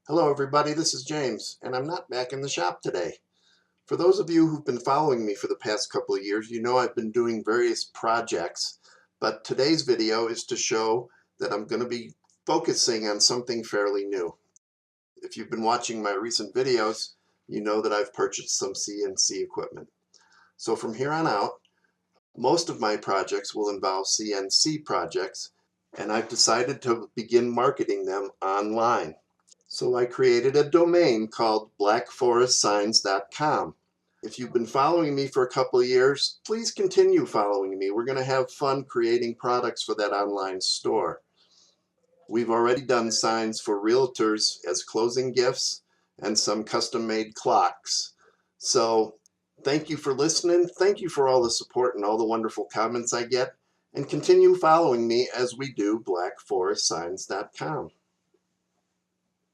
Hello everybody, this is James, and I'm not back in the shop today. For those of you who've been following me for the past couple of years, you know I've been doing various projects, but today's video is to show that I'm going to be focusing on something fairly new. If you've been watching my recent videos, you know that I've purchased some CNC equipment. So from here on out, most of my projects will involve CNC projects, and I've decided to begin marketing them online. So I created a domain called blackforestsigns.com. If you've been following me for a couple of years, please continue following me. We're going to have fun creating products for that online store. We've already done signs for realtors as closing gifts and some custom-made clocks. So thank you for listening. Thank you for all the support and all the wonderful comments I get. And continue following me as we do blackforestsigns.com.